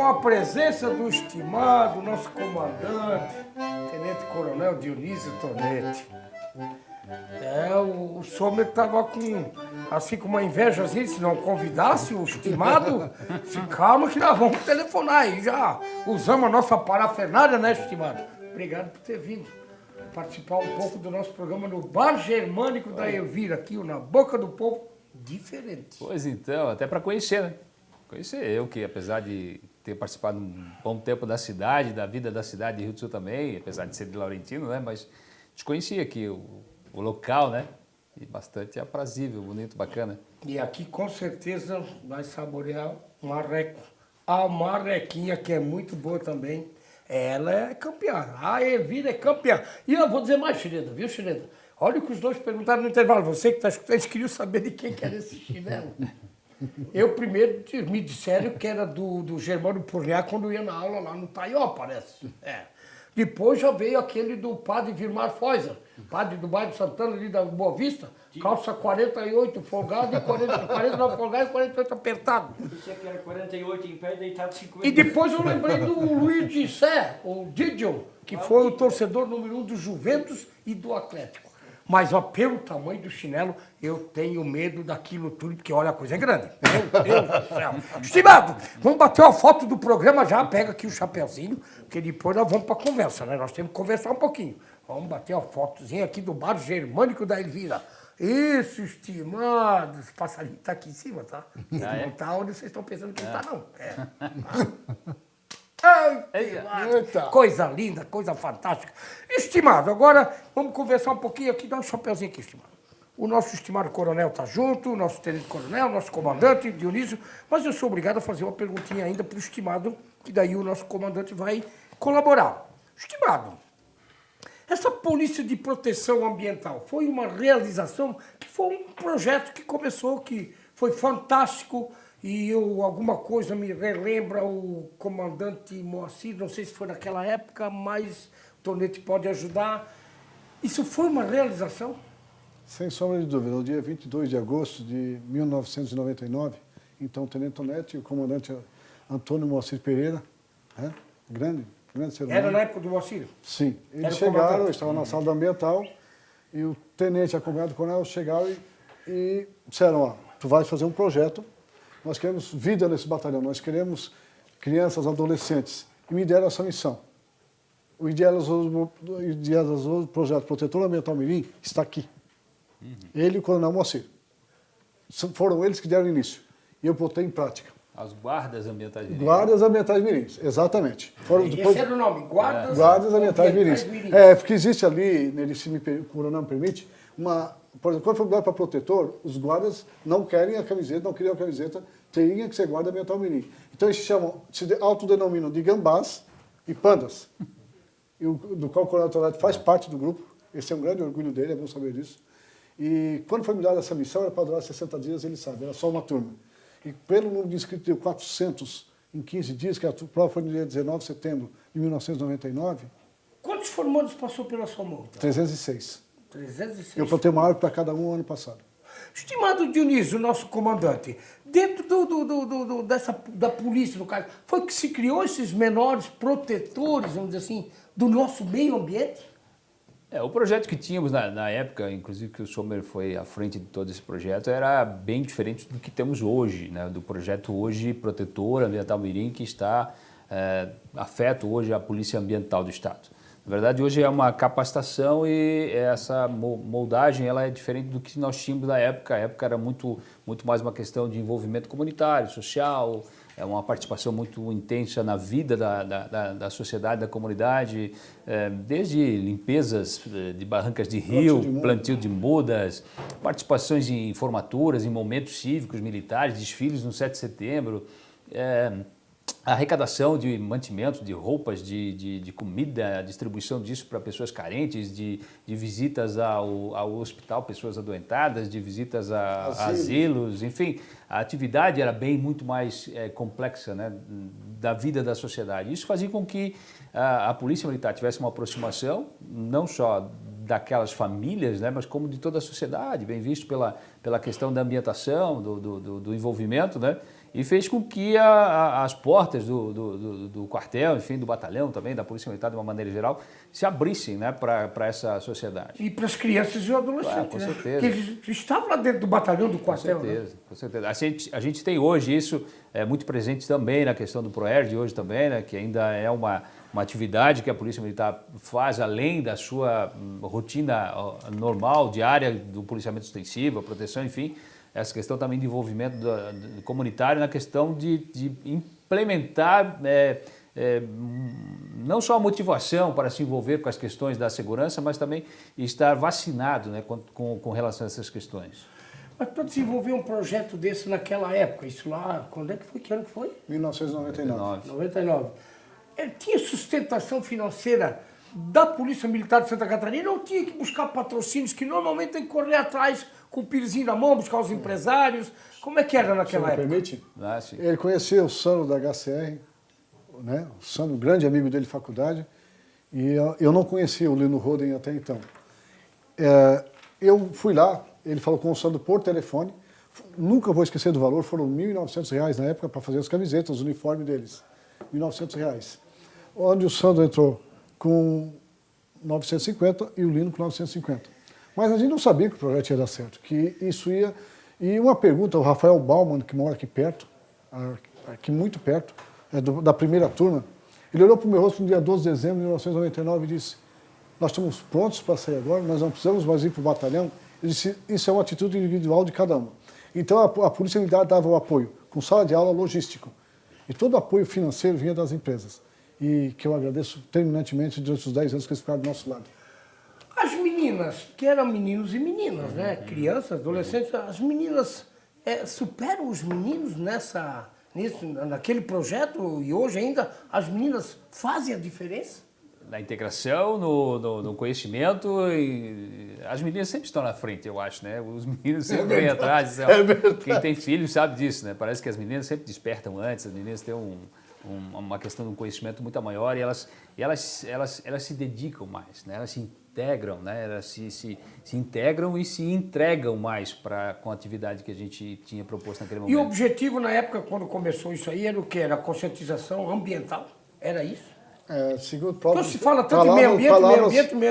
a presença do estimado nosso comandante, Tenente Coronel Dionísio Tonetti. O Sommer estava com uma invejazinha, se não convidasse o estimado, se calma que nós vamos telefonar aí já. Usamos a nossa parafernália, né, estimado? Obrigado por ter vindo participar um pouco do nosso programa no Bar Germânico da Elvira, aqui na Boca do Povo, diferente. Pois então, até para conhecer, né? Conhecer eu, que apesar de ter participado um bom tempo da cidade, da vida da cidade de Rio do Sul também, apesar de ser de Laurentino, né? Mas desconhecia aqui o local, né? E bastante aprazível, bonito, bacana. E aqui com certeza vai saborear um marreco. A marrequinha, que é muito boa também, ela é campeã. A Elvira é campeã. E eu vou dizer mais, Xireda, viu, Xireda? Olha o que os dois perguntaram no intervalo. Você que está escutando, eles queriam saber de quem que era esse chinelo. Eu primeiro me disseram que era do Germano Purniá quando ia na aula lá no Taió, parece. Depois já veio aquele do padre Vilmar Feuser, padre do bairro Santana ali da Boa Vista, calça 48 folgado e 49 folgado e 48 apertado. Pensei que era 48 em pé, deitado 50. E depois eu lembrei do Luiz de Sé, o Didion, que foi o torcedor número 1 do Juventus e do Atlético. Mas, ó, pelo tamanho do chinelo, eu tenho medo daquilo tudo, porque, olha, a coisa é grande. Meu Deus do céu. Estimado, vamos bater uma foto do programa já, pega aqui o chapeuzinho, porque depois nós vamos para a conversa, né? Nós temos que conversar um pouquinho. Vamos bater uma fotozinha aqui do Bar Germânico da Elvira. Isso, estimado. Esse passarinho tá aqui em cima, tá? Ele não tá onde vocês estão pensando que ele tá, não. Eita. Coisa linda, coisa fantástica. Estimado, agora vamos conversar um pouquinho aqui, dá um chapeuzinho aqui, estimado. O nosso estimado coronel está junto, o nosso tenente coronel, o nosso comandante, Dionísio, mas eu sou obrigado a fazer uma perguntinha ainda para o estimado, que daí o nosso comandante vai colaborar. Estimado, essa polícia de proteção ambiental foi uma realização, que foi um projeto que começou, que foi fantástico, e alguma coisa me relembra o comandante Moacir, não sei se foi naquela época, mas o Tonetti pode ajudar. Isso foi uma realização? Sem sombra de dúvida. No dia 22 de agosto de 1999, então o tenente Tonetti e o comandante Antônio Moacir Pereira, grande ser humano. Era na época do Moacir? Sim. Eles chegaram, estavam na sala da ambiental, e o tenente acompanhado do coronel chegaram e disseram, ó, tu vais fazer um projeto. Nós queremos vida nesse batalhão, nós queremos crianças, adolescentes. E me deram essa missão. O idealizador do projeto Protetor Ambiental Mirim está aqui. Ele e o coronel Moacir. Foram eles que deram início. E eu botei em prática. As guardas ambientais Mirim. Guardas ambientais Mirins, exatamente. Esse era o nome, Guardas ambientais Mirins. Porque existe ali, se o coronel me permite, por exemplo, quando foi mudado para protetor, os guardas não querem a camiseta, não queriam a camiseta, teria que ser guarda ambiental mirim. Então eles se autodenominam de gambás e pandas, do qual o coronel Tonetti faz parte do grupo. Esse é um grande orgulho dele, é bom saber disso. E quando foi me dada essa missão, era para durar 60 dias, ele sabe, era só uma turma. E pelo número de inscritos, deu 400 em 15 dias, que a prova foi no dia 19 de setembro de 1999. Quantos formandos passou pela sua mão? 306. 306. Eu plantei uma árvore para cada um ano passado. Estimado Dionísio, nosso comandante, dentro da polícia, no caso, foi que se criou esses menores protetores, vamos dizer assim, do nosso meio ambiente? O projeto que tínhamos na época, inclusive que o Sommer foi à frente de todo esse projeto, era bem diferente do que temos hoje, né? Do projeto hoje Protetor Ambiental Mirim, que afeta hoje a Polícia Ambiental do Estado. Na verdade, hoje é uma capacitação e essa moldagem ela é diferente do que nós tínhamos na época. A época era muito mais uma questão de envolvimento comunitário, social, uma participação muito intensa na vida da sociedade, da comunidade, desde limpezas de barrancas de rio, plantio de mudas, participações em formaturas, em momentos cívicos, militares, desfiles no 7 de setembro, a arrecadação de mantimentos, de roupas, de comida, a distribuição disso para pessoas carentes, de visitas ao hospital, pessoas adoentadas, de visitas a asilos, enfim, a atividade era muito mais complexa, né, da vida da sociedade. Isso fazia com que a Polícia Militar tivesse uma aproximação, não só daquelas famílias, né, mas como de toda a sociedade, bem visto pela questão da ambientação, do envolvimento, né? e fez com que as portas do quartel, enfim, do batalhão também, da Polícia Militar de uma maneira geral, se abrissem, né, para essa sociedade. E para as crianças e adolescentes, com né? certeza. Que eles estavam lá dentro do batalhão do quartel. Com certeza, né? com certeza. A gente tem hoje isso muito presente também na questão do ProERD hoje também, né, que ainda é uma atividade que a Polícia Militar faz além da sua rotina normal, diária, do policiamento ostensivo, a proteção, enfim, essa questão também de envolvimento do comunitário na questão de implementar não só a motivação para se envolver com as questões da segurança, mas também estar vacinado, né, com relação a essas questões. Mas para desenvolver um projeto desse naquela época, isso lá, quando é que foi? Que ano que foi? 1999. 99. Tinha sustentação financeira da Polícia Militar de Santa Catarina ou tinha que buscar patrocínios que normalmente tem que correr atrás com o pirezinho na mão, buscar os empresários? Como é que era naquela época? Permite? Sim. Ele conhecia o Sandro da HCR, né? O Sandro, grande amigo dele de faculdade, e eu não conhecia o Lino Roden até então. Eu fui lá, ele falou com o Sandro por telefone, nunca vou esquecer do valor, foram R$ 1.900 na época para fazer as camisetas, os uniformes deles, R$ 1.900. Onde o Sandro entrou com 950 e o Lino com 950. Mas a gente não sabia que o projeto ia dar certo, que isso ia... E uma pergunta, o Rafael Bauman, que mora aqui perto, aqui muito perto, da primeira turma, ele olhou para o meu rosto no dia 12 de dezembro de 1999 e disse: nós estamos prontos para sair agora, nós não precisamos mais ir para o batalhão. Ele disse: isso é uma atitude individual de cada um. Então a Polícia Militar dava o apoio com sala de aula logístico. E todo o apoio financeiro vinha das empresas. E que eu agradeço terminantemente durante os 10 anos que eles ficaram do nosso lado. As meninas, que eram meninos e meninas, né? Crianças, adolescentes, as meninas superam os meninos naquele projeto e hoje ainda as meninas fazem a diferença? Na integração, no conhecimento, as meninas sempre estão na frente, eu acho, né? Os meninos sempre vêm atrás. Quem tem filhos sabe disso, né? Parece que as meninas sempre despertam antes, as meninas têm uma questão de um conhecimento muito maior e elas se dedicam mais, né? Elas se integram, né? Elas se integram e se entregam mais com a atividade que a gente tinha proposto naquele momento. E o objetivo na época, quando começou isso aí, era o quê? Era a conscientização ambiental? Era isso? Segundo Então se fala tanto em meio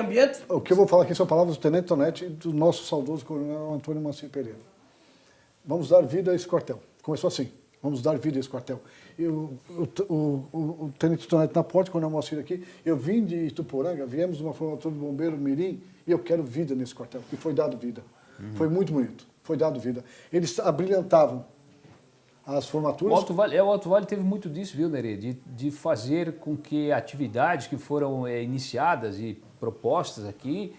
ambiente. O que eu vou falar aqui são palavras do Tenente Tonete e do nosso saudoso coronel Antônio Mancini Pereira. Vamos dar vida a esse quartel. Começou assim, vamos dar vida a esse quartel. E o Tenente Tonete na porta, quando eu mostrei aqui, eu vim de Ituporanga, viemos de uma formatura de bombeiro Mirim, e eu quero vida nesse quartel, e foi dado vida. Foi muito bonito, foi dado vida. Eles abrilhantavam as formaturas. O Alto Vale teve muito disso, viu, Nerê? De fazer com que atividades que foram iniciadas e propostas aqui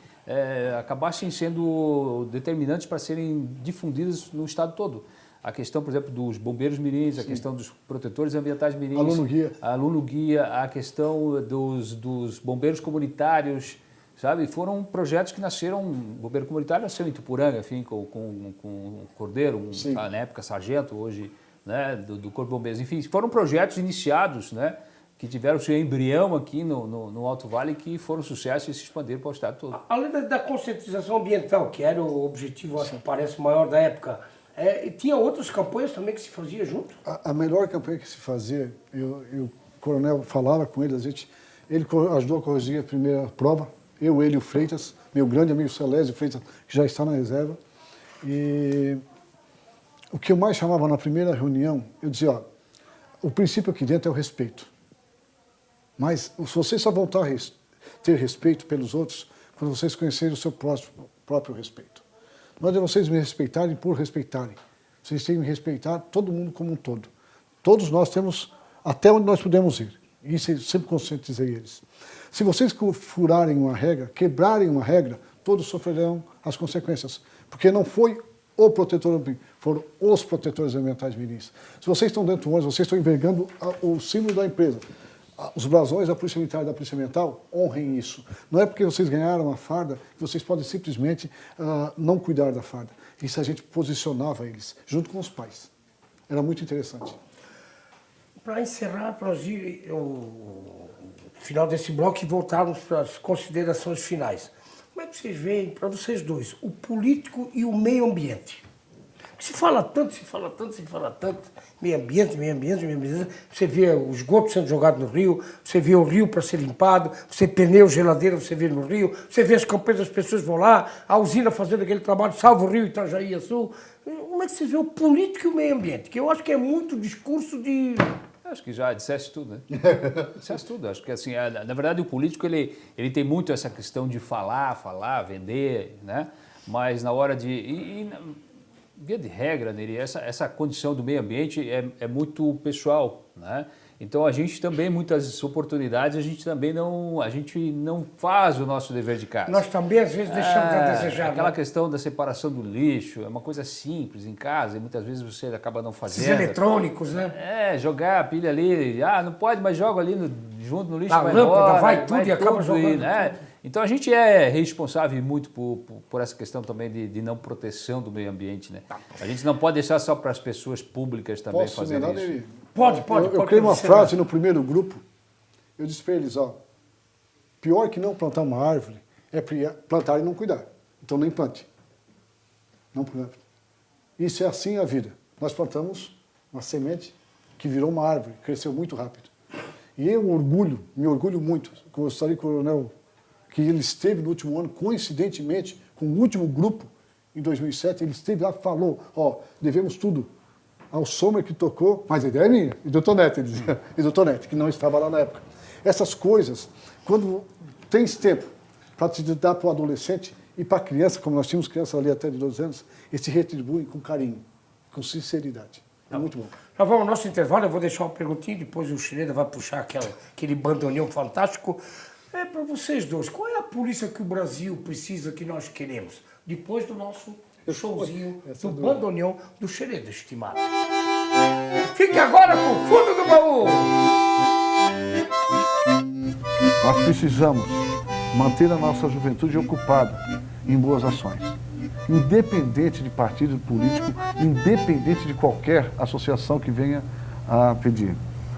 acabassem sendo determinantes para serem difundidas no estado todo. A questão, por exemplo, dos bombeiros mirins, a questão dos protetores ambientais mirins, aluno-guia, a questão dos bombeiros comunitários, sabe? Foram projetos que nasceram, o bombeiro comunitário nasceu em Ituporanga, enfim, com o Cordeiro, na época sargento, hoje, né, do Corpo de Bombeiros. Enfim, foram projetos iniciados, né, que tiveram seu embrião aqui no Alto Vale, que foram sucesso e se expandiram para o estado todo. Além da conscientização ambiental, que era o objetivo, acho que parece, maior da época, tinha outras campanhas também que se fazia junto? A melhor campanha que se fazia, o coronel falava com ele, ele ajudou a corrigir a primeira prova, ele e o Freitas, meu grande amigo Celésio Freitas, que já está na reserva. E o que eu mais chamava na primeira reunião, eu dizia: o princípio aqui dentro é o respeito. Mas se vocês só vão ter respeito pelos outros quando vocês conhecerem o seu próprio respeito. Não é de vocês me respeitarem por respeitarem. Vocês têm que respeitar todo mundo como um todo. Todos nós temos até onde nós podemos ir. Isso eu sempre conscientizei eles. Se vocês furarem uma regra, quebrarem uma regra, todos sofrerão as consequências. Porque não foi o protetor ambiental, foram os protetores ambientais mirins. Se vocês estão dentro do ônibus, vocês estão envergando o símbolo da empresa. Os brasões da Polícia Militar e da Polícia Ambiental, honrem isso. Não é porque vocês ganharam a farda que vocês podem simplesmente não cuidar da farda. Isso a gente posicionava eles, junto com os pais. Era muito interessante. Para encerrar, para o final desse bloco e voltarmos para as considerações finais. Como é que vocês veem, para vocês dois, o político e o meio ambiente? Se fala tanto, se fala tanto, se fala tanto. Meio ambiente, meio ambiente, meio ambiente. Você vê o esgoto sendo jogado no rio, você vê o rio para ser limpado, você pneu, geladeira, você vê no rio, você vê as campanhas, as pessoas vão lá, a usina fazendo aquele trabalho, salva o rio Itajaí Açu. Como é que você vê o político e o meio ambiente? Que eu acho que é muito discurso de... Acho que já disseste tudo, né? Disseste tudo. Acho que, assim, na verdade, o político, ele tem muito essa questão de falar, vender, né? Mas na hora de... via de regra, Neri, essa condição do meio ambiente é muito pessoal, né? Então, a gente também, muitas oportunidades, a gente não faz o nosso dever de casa. Nós também, às vezes, deixamos a desejar. Aquela né? questão da separação do lixo é uma coisa simples em casa e muitas vezes você acaba não fazendo. Esses eletrônicos, né? Jogar a pilha ali, não pode, mas joga ali junto no lixo, A vai lâmpada, embora, vai tudo e acaba jogando né? tudo. Então a gente é responsável muito por essa questão também de não proteção do meio ambiente, né? A gente não pode deixar só para as pessoas públicas também Posso fazer emendar, isso. Neri? Pode. Eu criei uma frase no primeiro grupo, eu disse para eles, pior que não plantar uma árvore é plantar e não cuidar. Então nem plante. Não plante. Isso é assim a vida. Nós plantamos uma semente que virou uma árvore, cresceu muito rápido. E eu me orgulho muito, com o Sartori-Coronel, que ele esteve no último ano, coincidentemente, com o último grupo, em 2007, ele esteve lá e falou, devemos tudo ao Sommer que tocou, mas a ideia é minha, e do Tonetti, ele dizia, e do Tonetti, que não estava lá na época. Essas coisas, quando tens tempo para te dar para o adolescente e para a criança, como nós tínhamos crianças ali até de 12 anos, eles te retribuem com carinho, com sinceridade. É muito bom. Nós vamos ao nosso intervalo, eu vou deixar uma perguntinha, depois o Schneider vai puxar aquele bandoneão fantástico. É para vocês dois, qual é a polícia que o Brasil precisa, que nós queremos? Depois do nosso showzinho do bandoneão do Schneider, estimado. Fique agora com o fundo do baú! Nós precisamos manter a nossa juventude ocupada em boas ações. Independente de partido político, independente de qualquer associação que venha a pedir.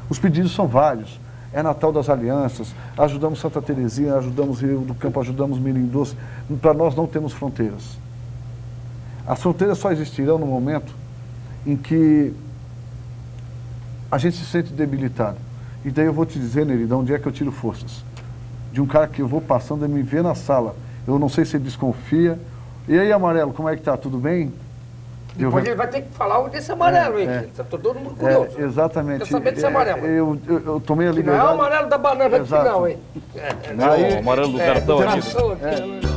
Os pedidos são vários. É Natal das Alianças, ajudamos Santa Terezinha, ajudamos Rio do Campo, ajudamos Mirim Doce. Para nós não temos fronteiras. As fronteiras só existirão no momento em que a gente se sente debilitado. E daí eu vou te dizer, Neri, de onde é que eu tiro forças? De um cara que eu vou passando e me vê na sala. Eu não sei se ele desconfia. E aí, Amarelo, como é que tá? Tudo bem? Depois ele vai ter que falar desse amarelo aí, tá todo mundo curioso. Exatamente. Quer saber desse amarelo? Eu tomei a liberdade. Não é o amarelo da banana aqui não, hein? Não, o amarelo do cartão aqui. Passou aqui.